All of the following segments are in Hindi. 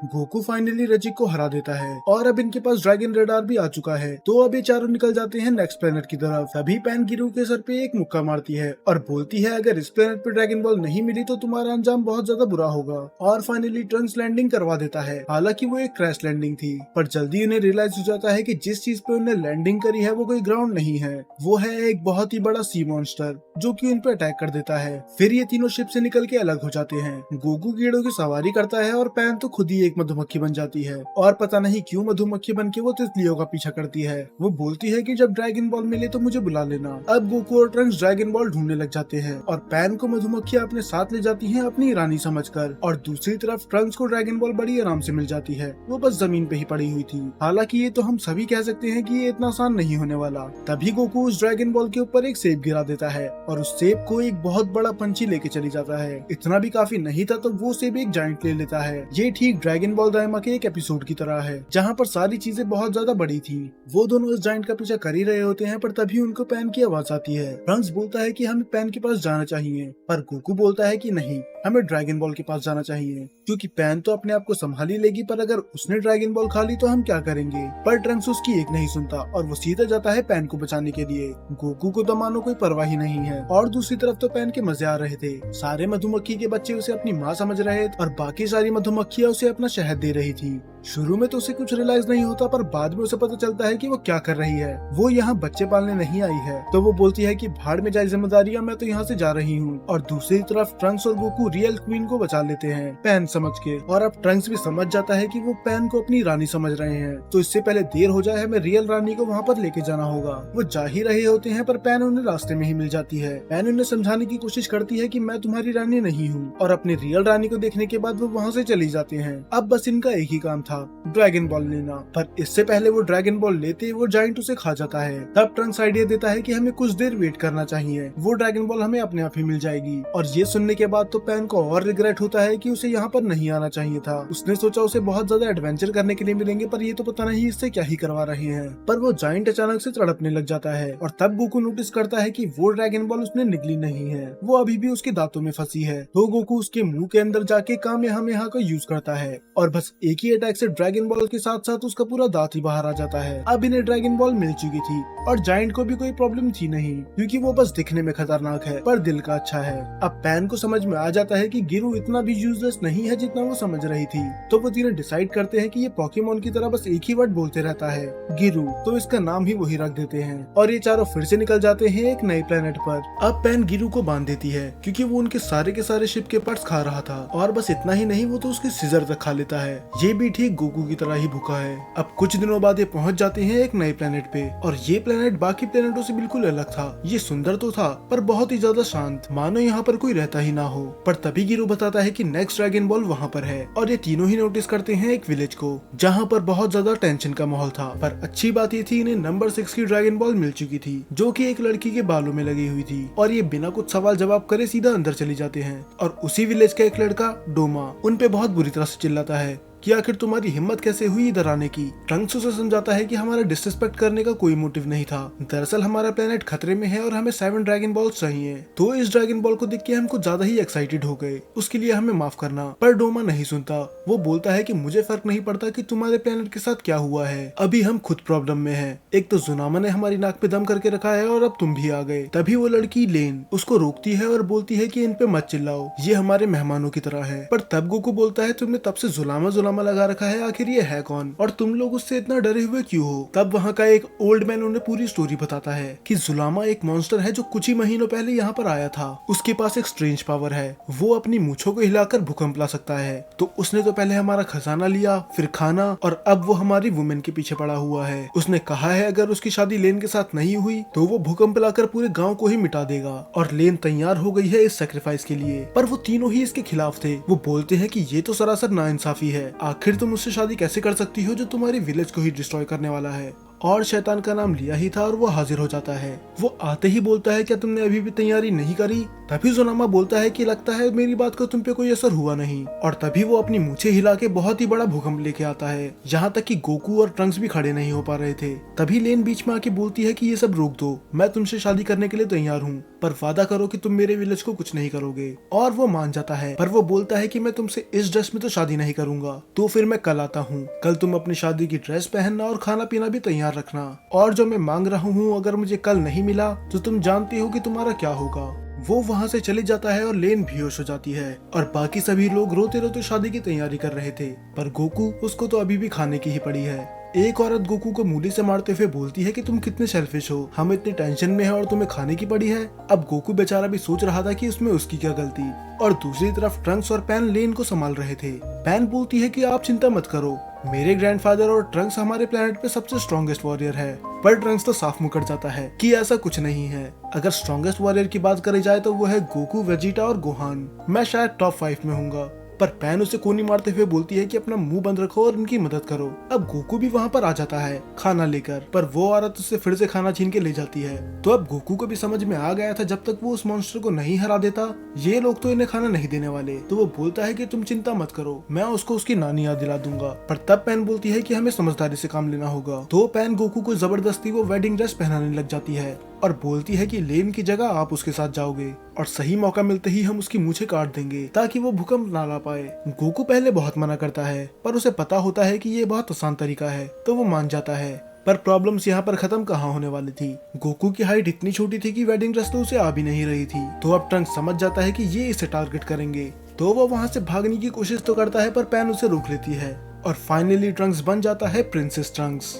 गोकू फाइनली रजिक को हरा देता है और अब इनके पास ड्रैगन रेडार भी आ चुका है। तो अब ये चारों निकल जाते हैं नेक्स्ट प्लेनेट की तरफ। तभी पैन गिरू के सर पे एक मुक्का मारती है और बोलती है अगर इस प्लेनेट पे ड्रैगन बॉल नहीं मिली तो तुम्हारा अंजाम बहुत ज्यादा बुरा होगा। और फाइनली ट्रंक्स लैंडिंग करवा देता है। हालांकि वो एक क्रैश लैंडिंग थी, पर जल्दी उन्हें रियलाइज हो जाता है कि जिस चीज पे उन्हें लैंडिंग करी है वो कोई ग्राउंड नहीं है, वो है एक बहुत ही बड़ा सी मॉन्स्टर जो कि उन पे अटैक कर देता है। फिर ये तीनों शिप से निकल के अलग हो जाते हैं। गोकू कीड़ों की सवारी करता है और पैन तो खुद ही एक मधुमक्खी बन जाती है और पता नहीं क्यों मधुमक्खी बन के वो तितलियों का पीछा करती है। वो बोलती है कि जब ड्रैगन बॉल मिले तो मुझे बुला लेना। अब गोकू और ट्रंक्स ड्रैगन बॉल ढूंढने लग जाते हैं और पैन को मधुमक्खियां अपने साथ ले जाती हैं अपनी रानी समझकर। और दूसरी तरफ ट्रंक्स को ड्रैगन बॉल बड़ी आराम से मिल जाती है, वो बस जमीन पे ही पड़ी हुई थी। हालांकि ये तो हम सभी कह सकते हैं कि ये इतना आसान नहीं होने वाला। तभी गोकू उस ड्रैगन बॉल के ऊपर एक सेब गिरा देता है और उस सेब को एक बहुत बड़ा पंछी लेके चली जाता है। इतना भी काफी नहीं था तो वो सेब एक जायंट ले लेता है। ये ठीक ड्रैगन बॉल दाइमा के एक एपिसोड की तरह है जहाँ पर सारी चीजें बहुत ज्यादा बड़ी थी। वो दोनों इस जायंट का पीछा कर ही रहे होते हैं, पर तभी उनको पैन की आवाज आती है। ट्रंक्स बोलता है कि हमें पैन के पास जाना चाहिए, पर गोकू बोलता है कि नहीं, हमें ड्रैगन बॉल के पास जाना चाहिए क्योंकि पैन तो अपने आप को संभाल ही लेगी, पर अगर उसने ड्रैगन बॉल खा ली तो हम क्या करेंगे। पर ट्रंक्स उसकी एक नहीं सुनता और वो सीधा जाता है पैन को बचाने के लिए। गोकू को तो मानो कोई परवाह ही नहीं है। और दूसरी तरफ तो पैन के मजे आ रहे थे। सारे मधुमक्खी के बच्चे उसे अपनी माँ समझ रहे थे और बाकी सारी मधुमक्खियां उसे अपना शहद दे रही थी। शुरू में तो उसे कुछ रियलाइज नहीं होता, पर बाद में उसे पता चलता है कि वो क्या कर रही है। वो यहाँ बच्चे पालने नहीं आई है। तो वो बोलती है कि भाड़ में जाए जिम्मेदारियां, मैं तो यहाँ से जा रही हूँ। और दूसरी तरफ ट्रंक्स और गोकू रियल क्वीन को बचा लेते हैं पैन समझ के। और अब ट्रंक्स भी समझ जाता है कि वो पैन को अपनी रानी समझ रहे हैं, तो इससे पहले देर हो जाए हमें रियल रानी को वहाँ पर लेके जाना होगा। वो जा ही रहे होते हैं, पर पैन उन्हें रास्ते में ही मिल जाती है। पैन उन्हें समझाने की कोशिश करती है कि मैं तुम्हारी रानी नहीं हूँ, और अपनी रियल रानी को देखने के बाद वो वहाँ से चली जाते हैं। अब बस इनका एक ही काम था, ड्रैगन बॉल लेना। पर इससे पहले वो ड्रैगन बॉल लेते वो जायंट उसे खा जाता है। तब ट्रंक्स आइडिया देता है कि हमें कुछ देर वेट करना चाहिए, वो ड्रैगन बॉल हमें अपने आप ही मिल जाएगी। और ये सुनने के बाद तो पैन को और रिग्रेट होता है कि उसे यहाँ पर नहीं आना चाहिए था। उसने सोचा उसे बहुत ज्यादा एडवेंचर करने के लिए मिलेंगे, पर ये तो पता नहीं इससे क्या ही करवा रहे हैं। पर वो जायंट अचानक से तड़पने लग जाता है और तब गोकू नोटिस करता है कि वो ड्रैगन बॉल उसने निगली नहीं है, वो अभी भी उसके दांतों में फंसी है। तो गोकू उसके मुंह के अंदर जाके कामेहामेहा का यूज करता है और बस एक ही अटैक से ड्रैगन बॉल के साथ साथ उसका पूरा दांत ही बाहर आ जाता है। अब इन्हें ड्रैगन बॉल मिल चुकी थी और जायंट को भी कोई प्रॉब्लम थी नहीं, क्योंकि वो बस दिखने में खतरनाक है पर दिल का अच्छा है। अब पैन को समझ में आ जाता है कि गिरू इतना भी यूजलेस नहीं है जितना वो समझ रही थी। तो वो तीनों डिसाइड करते हैं कि ये पोकेमोन की तरह बस एक ही वर्ड बोलते रहता है, गिरू, तो इसका नाम ही वही रख देते हैं। और ये चारों फिर से निकल जाते हैं एक नए प्लेनेट पर। अब पैन गिरू को बांध देती है क्योंकि वो उनके सारे के सारे शिप के पार्ट्स खा रहा था। और बस इतना ही नहीं, वो तो उसके सीजर तक खा लेता है। ये भी ठीक गोकू की तरह ही भूखा है। अब कुछ दिनों बाद ये पहुंच जाते हैं एक नए प्लेनेट पे और ये प्लेनेट बाकी प्लेनेटों से बिल्कुल अलग था। ये सुंदर तो था पर बहुत ही ज्यादा शांत, मानो यहाँ पर कोई रहता ही ना हो। पर तभी गिरू बताता है कि नेक्स्ट ड्रैगन बॉल वहाँ पर है और ये तीनों ही नोटिस करते हैं एक विलेज को जहाँ पर बहुत ज्यादा टेंशन का माहौल था। पर अच्छी बात ये थी इन्हें नंबर 6 की ड्रैगन बॉल मिल चुकी थी, जो कि एक लड़की के बालों में लगी हुई थी। और ये बिना कुछ सवाल जवाब करे सीधा अंदर चली जाते हैं। और उसी विलेज का एक लड़का डोमा उन पे बहुत बुरी तरह से चिल्लाता है कि आखिर तुम्हारी हिम्मत कैसे हुई इधर आने की। ट्रंक्स उसे समझाता है कि हमारा डिसरिस्पेक्ट करने का कोई मोटिव नहीं था, दरअसल हमारा प्लेनेट खतरे में है और हमें 7 ड्रैगन बॉल्स चाहिए। तो इस ड्रैगन बॉल को देख के हम कुछ ज्यादा ही एक्साइटेड हो गए, उसके लिए हमें माफ करना। पर डोमा नहीं सुनता। वो बोलता है कि मुझे फर्क नहीं पड़ता कि तुम्हारे प्लेनेट के साथ क्या हुआ है, अभी हम खुद प्रॉब्लम में है। एक तो जुनामा ने हमारी नाक पे दम करके रखा है और अब तुम भी आ गए। तभी वो लड़की लेन उसको रोकती है और बोलती है कि इन पे मत चिल्लाओ, ये हमारे मेहमानों की तरह है। पर तब गोकू बोलता है तुमने तब से जुलामा जुलामा लगा रखा है, आखिर ये है कौन और तुम लोग उससे इतना डरे हुए क्यों हो। तब वहाँ का एक ओल्ड मैन उन्हें पूरी स्टोरी बताता है कि जुलामा एक मॉन्स्टर है जो कुछ ही महीनों पहले यहाँ पर आया था। उसके पास एक स्ट्रेंज पावर है, वो अपनी मूंछों को हिलाकर भूकंप ला सकता है। तो उसने तो पहले हमारा खजाना लिया, फिर खाना, और अब वो हमारी वुमेन के पीछे पड़ा हुआ है। उसने कहा है अगर उसकी शादी लेन के साथ नहीं हुई तो वो भूकंप लाकर पूरे गाँव को ही मिटा देगा। और लेन तैयार हो गई है इस सेक्रीफाइस के लिए। पर वो तीनों ही इसके खिलाफ थे। वो बोलते हैं कि ये तो सरासर नाइंसाफी है, आखिर तुम उससे शादी कैसे कर सकती हो जो तुम्हारे विलेज को ही डिस्ट्रॉय करने वाला है। और शैतान का नाम लिया ही था और वो हाजिर हो जाता है। वो आते ही बोलता है क्या तुमने अभी भी तैयारी नहीं करी। तभी जोनामा बोलता है कि लगता है मेरी बात का तुम पे कोई असर हुआ नहीं, और तभी वो अपनी मूछें हिला के बहुत ही बड़ा भूकंप लेके आता है, यहाँ तक कि गोकू और ट्रंक्स भी खड़े नहीं हो पा रहे थे। तभी लेन बीच में आके बोलती है कि ये सब रोक दो, मैं तुमसे शादी करने के लिए तैयार हूँ, पर वादा करो कि तुम मेरे विलेज को कुछ नहीं करोगे। और वो मान जाता है, पर वो बोलता है कि मैं तुमसे इस ड्रेस में तो शादी नहीं करूंगा, तो फिर मैं कल आता हूँ। कल तुम अपनी शादी की ड्रेस पहनना और खाना पीना भी तैयार रखना, और जो मैं मांग रहा हूँ अगर मुझे कल नहीं मिला तो तुम जानती हो कि तुम्हारा क्या होगा। वो वहाँ से चले जाता है और लेन बेहोश हो जाती है, और बाकी सभी लोग रोते रोते शादी की तैयारी कर रहे थे, पर गोकू उसको तो अभी भी खाने की ही पड़ी है। एक औरत गोकू को मूली से मारते हुए बोलती है कि तुम कितने सेल्फिश हो, हम इतनी टेंशन में हैं और तुम्हें खाने की पड़ी है। अब गोकू बेचारा भी सोच रहा था कि उसमें उसकी क्या गलती। और दूसरी तरफ ट्रंक्स और पैन लेन को संभाल रहे थे। पैन बोलती है कि आप चिंता मत करो, मेरे ग्रैंडफादर और ट्रंक्स हमारे प्लेनेट पे सबसे स्ट्रॉन्गेस्ट वॉरियर है। पर ट्रंक्स तो साफ मुकर जाता है कि ऐसा कुछ नहीं है। अगर स्ट्रॉन्गेस्ट वॉरियर की बात करी जाए तो वो है गोकू, वेजिटा और गोहान। मैं शायद टॉप 5 में हूँगा। पर पैन उसे कोनी मारते हुए बोलती है कि अपना मुंह बंद रखो और इनकी मदद करो। अब गोकू भी वहाँ पर आ जाता है खाना लेकर, पर वो औरत उससे फिर से खाना छीन के ले जाती है। तो अब गोकू को भी समझ में आ गया था जब तक वो उस मॉन्स्टर को नहीं हरा देता ये लोग तो इन्हें खाना नहीं देने वाले। तो वो बोलता है कि तुम चिंता मत करो, मैं उसको उसकी नानी याद दिला दूंगा। पर तब पैन बोलती है कि हमें समझदारी से काम लेना होगा। तो पैन गोकू को जबरदस्ती वो वेडिंग ड्रेस पहनाने लग जाती है और बोलती है कि लेन की जगह आप उसके साथ जाओगे, और सही मौका मिलते ही हम उसकी मूछें काट देंगे ताकि वो भूकंप ना ला पाए। गोकू पहले बहुत मना करता है, पर उसे पता होता है कि ये बहुत आसान तरीका है, तो वो मान जाता है। पर प्रॉब्लम्स यहाँ पर खत्म कहाँ होने वाली थी। गोकू की हाइट इतनी छोटी थी कि वेडिंग ड्रेस तो उसे आ भी नहीं रही थी। तो अब ट्रंक्स समझ जाता है कि ये इसे टारगेट करेंगे, तो वो वहाँ से भागने की कोशिश तो करता है, पर पैन उसे रोक लेती है, और फाइनली ट्रंक्स बन जाता है princess Trunks.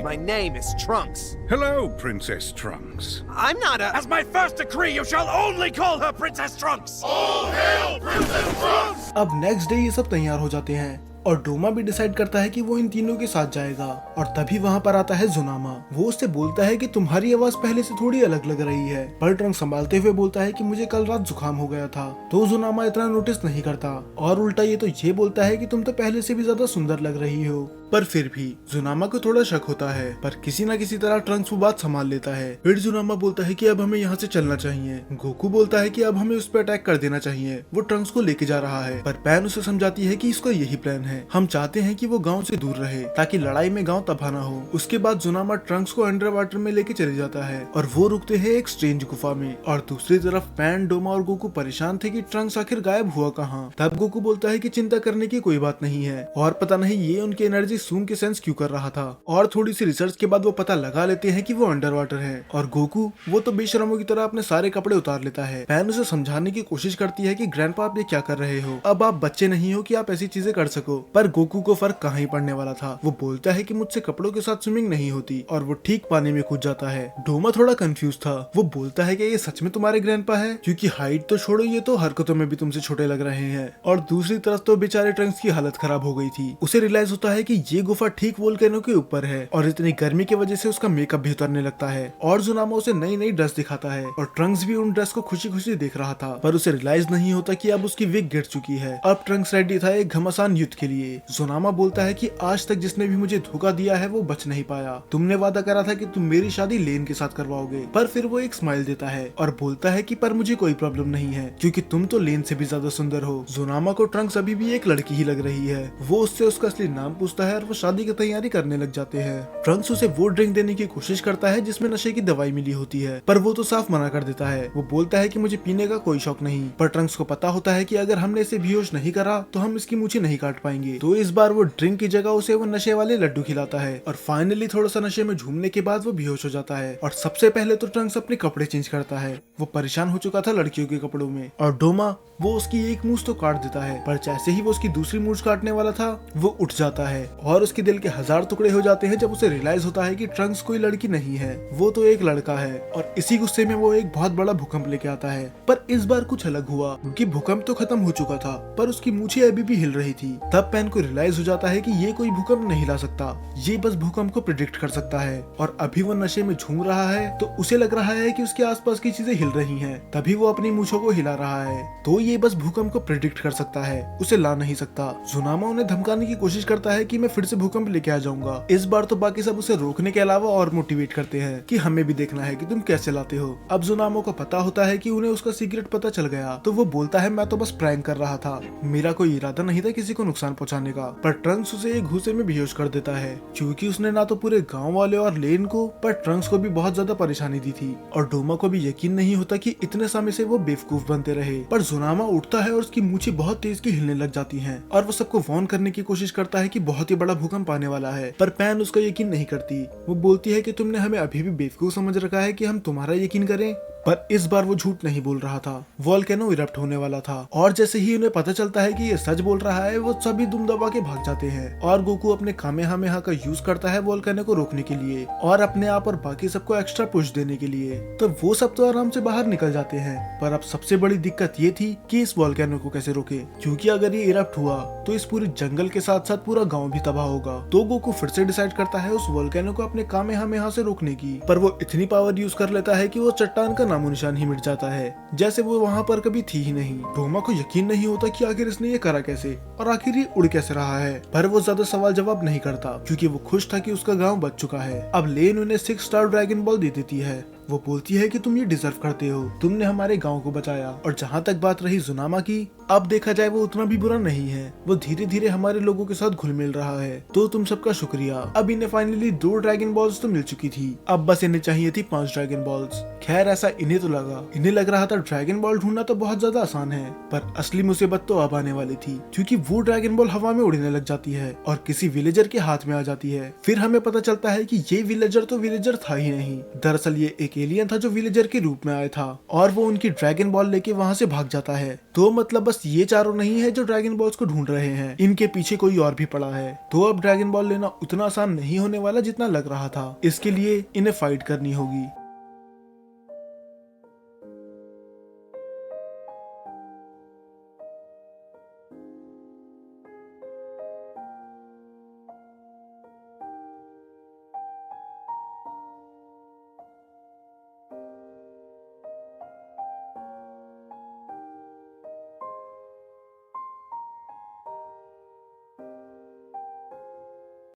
My name is Trunks. Hello, Princess Trunks. I'm not a. As my first decree, you shall only call her Princess Trunks! All hail Princess Trunks! अब नेक्स्ट डे ये सब तैयार हो जाते हैं, और डोमा भी डिसाइड करता है कि वो इन तीनों के साथ जाएगा। और तभी वहाँ पर आता है जोनामा। वो उससे बोलता है कि तुम्हारी आवाज पहले से थोड़ी अलग लग रही है। पर ट्रंक्स संभालते हुए बोलता है कि मुझे कल रात जुकाम हो गया था। तो जोनामा इतना नोटिस नहीं करता, और उल्टा ये तो ये बोलता है कि तुम तो पहले से भी ज्यादा सुंदर लग रही हो। पर फिर भी जोनामा को थोड़ा शक होता है, पर किसी न किसी तरह ट्रंक्स वो बात संभाल लेता है। फिर जोनामा बोलता है कि अब हमें यहाँ से चलना चाहिए। गोकू बोलता है कि अब हमें उस पर अटैक कर देना चाहिए। वो ट्रंक्स को लेके जा रहा है, पर पैन उसे समझाती है कि इसका यही प्लान है, हम चाहते हैं कि वो गांव से दूर रहे ताकि लड़ाई में गांव तबाह ना हो। उसके बाद जोनामा ट्रंक्स को अंडर वाटर में लेके चले जाता है, और वो रुकते हैं एक स्ट्रेंज गुफा में। और दूसरी तरफ पैन, डोमा और गोकू परेशान थे कि ट्रंक्स आखिर गायब हुआ कहाँ। तब गोकू बोलता है कि चिंता करने की कोई बात नहीं है, और पता नहीं ये उनकी एनर्जी सूंघ के सेंस क्यों कर रहा था। और थोड़ी सी रिसर्च के बाद वो पता लगा लेते हैं कि वो अंडर वाटर है। और गोकू वो तो बेशरमों की तरह अपने सारे कपड़े उतार लेता है। पैन उसे समझाने की कोशिश करती है कि ग्रैंडपा आप ये क्या कर रहे हो, अब आप बच्चे नहीं हो कि आप ऐसी चीजें कर सको। पर गोकू को फर्क कहाँ ही पड़ने वाला था। वो बोलता है कि मुझसे कपड़ों के साथ स्विमिंग नहीं होती, और वो ठीक पानी में कूद जाता है। डोमा थोड़ा कंफ्यूज था। वो बोलता है कि ये सच में तुम्हारे ग्रैंडपा है, क्योंकि हाइट तो छोड़ो, ये तो हरकतों में भी तुमसे छोटे लग रहे हैं। और दूसरी तरफ तो बेचारे ट्रंक्स की हालत खराब हो गई थी। उसे रियलाइज होता है कि ये गुफा ठीक वोल्केनो के ऊपर है, और इतनी गर्मी की वजह से उसका मेकअप भी उतरने लगता है। और जोनामा उसे नई नई ड्रेस दिखाता है, और ट्रंक्स भी उन ड्रेस को खुशी खुशी देख रहा था, पर उसे रियलाइज नहीं होता कि अब उसकी विग गिर चुकी है। अब ट्रंक्स रेडी था एक घमासान युद्ध के लिए। जोनामा बोलता है कि आज तक जिसने भी मुझे धोखा दिया है वो बच नहीं पाया। तुमने वादा करा था कि तुम मेरी शादी लेन के साथ करवाओगे। पर फिर वो एक स्माइल देता है और बोलता है कि पर मुझे कोई प्रॉब्लम नहीं है, क्योंकि तुम तो लेन से भी ज्यादा सुंदर हो। जोनामा को ट्रंक्स अभी भी एक लड़की ही लग रही है। वो उससे उसका असली नाम पूछता है, और वो शादी की तैयारी करने लग जाते हैं। ट्रंक्स उसे वो ड्रिंक देने की कोशिश करता है जिसमें नशे की दवाई मिली होती है, पर वो तो साफ मना कर देता है। वो बोलता है कि मुझे पीने का कोई शौक नहीं। पर ट्रंक्स को पता होता है कि अगर हमने इसे बेहोश नहीं करा तो हम इसकी मूछें नहीं काट पाएंगे। तो इस बार वो ड्रिंक की जगह उसे वो नशे वाले लड्डू खिलाता है, और फाइनली थोड़ा सा नशे में झूमने के बाद वो बेहोश हो जाता है। और सबसे पहले तो ट्रंक्स अपने कपड़े चेंज करता है। वो परेशान हो चुका था लड़कियों के कपड़ों में। और डोमा वो उसकी एक मूछ तो काट देता है, पर जैसे ही वो उसकी दूसरी मूछ काटने वाला था वो उठ जाता है, और उसके दिल के 1000 टुकड़े हो जाते हैं जब उसे रियलाइज होता है कि ट्रंक्स कोई लड़की नहीं है, वो तो एक लड़का है। और इसी गुस्से में वो एक बहुत बड़ा भूकंप लेके आता है। पर इस बार कुछ अलग हुआ, क्योंकि भूकंप तो खत्म हो चुका था, पर उसकी मूछें अभी भी हिल रही थी। तब पैन को रियलाइज हो जाता है कि ये कोई भूकंप नहीं ला सकता, ये बस भूकंप को प्रिडिक्ट कर सकता है। और अभी वो नशे में झूम रहा है, तो उसे लग रहा है कि उसके आसपास की चीजें हिल रही हैं। तभी वो अपनी मूछों को हिला रहा है। तो ये बस भूकंप को प्रेडिक्ट कर सकता है, उसे ला नहीं सकता। जुनामा उन्हें धमकाने की कोशिश करता है कि मैं फिर से भूकंप लेके आ जाऊंगा। इस बार तो बाकी सब उसे रोकने के अलावा और मोटिवेट करते हैं कि हमें भी देखना है कि तुम कैसे लाते हो। अब जुनामा को पता होता है कि उन्हें उसका सीक्रेट पता चल गया, तो वो बोलता है मैं तो बस प्रैंक कर रहा था, मेरा कोई इरादा नहीं था किसी को नुकसान पहुंचाने का। पर ट्रंक्स उसे एक घूसे में बेहोश कर देता है, क्योंकि उसने ना तो पूरे गांव वाले और लेन को पर ट्रंक्स को भी बहुत ज्यादा परेशानी दी थी। और डोमा को भी यकीन नहीं होता कि इतने समय से वो बेवकूफ बनते रहे। पर जुनामा उठता है और उसकी मूछें बहुत तेज की हिलने लग जाती हैं और वो सबको वार्न करने की कोशिश करता है कि बहुत ही बड़ा भूकंप आने वाला है। पर पैन उसका यकीन नहीं करती। वो बोलती है कि तुमने हमें अभी भी बेवकूफ समझ रखा है कि हम तुम्हारा यकीन करें। पर इस बार वो झूठ नहीं बोल रहा था, वोल्केनो इरप्ट होने वाला था। और जैसे ही उन्हें पता चलता है कि ये सच बोल रहा है, वो सभी दुम दबा के भाग जाते हैं। और गोकू अपने कामेहामेहा का यूज करता है वोल्केनो को रोकने के लिए और अपने आप और बाकी सबको एक्स्ट्रा पुश देने के लिए। तो वो सब तो आराम से बाहर निकल जाते हैं। पर अब सबसे बड़ी दिक्कत ये थी कि इस वोल्केनो को कैसे रोके, क्योंकि अगर ये इरप्ट हुआ तो इस पूरे जंगल के साथ साथ पूरा गाँव भी तबाह होगा। तो गोकू फिर से डिसाइड करता है उस वोल्केनो को अपने कामेहामेहा से रोकने की। पर वो इतनी पावर यूज कर लेता है कि वो चट्टान का नामो निशान ही मिट जाता है, जैसे वो वहाँ पर कभी थी ही नहीं। डोमा को यकीन नहीं होता कि आखिर इसने ये करा कैसे और आखिर ये उड़ कैसे रहा है। पर वो ज्यादा सवाल जवाब नहीं करता, क्योंकि वो खुश था कि उसका गांव बच चुका है। अब लेन उन्हें 6 स्टार ड्रैगन बॉल दे देती है। वो बोलती है कि तुम ये डिजर्व करते हो, तुमने हमारे गांव को बचाया। और जहाँ तक बात रही जुनामा की, अब देखा जाए वो उतना भी बुरा नहीं है, वो धीरे धीरे हमारे लोगों के साथ घुल मिल रहा है। तो तुम सबका शुक्रिया। अब इन्हें फाइनली 2 ड्रैगन बॉल्स तो मिल चुकी थी, अब बस इन्हें चाहिए थी 5 ड्रैगन बॉल्स। खैर ऐसा इन्हें तो लगा, इन्हें लग रहा था ड्रैगन बॉल ढूंढना तो बहुत ज्यादा आसान है। पर असली मुसीबत तो अब आने वाली थी, क्योंकि वो ड्रैगन बॉल हवा में उड़ने लग जाती है और किसी विलेजर के हाथ में आ जाती है। फिर हमें पता चलता है कि ये विलेजर तो विलेजर था ही नहीं, दरअसल ये एक एलियन था जो विलेजर के रूप में आया था और वो उनकी ड्रैगन बॉल लेके वहाँ से भाग जाता है। तो मतलब बस ये चारों नहीं है जो ड्रैगन बॉल्स को ढूंढ रहे हैं, इनके पीछे कोई और भी पड़ा है। तो अब ड्रैगन बॉल लेना उतना आसान नहीं होने वाला जितना लग रहा था। इसके लिए इन्हें फाइट करनी होगी।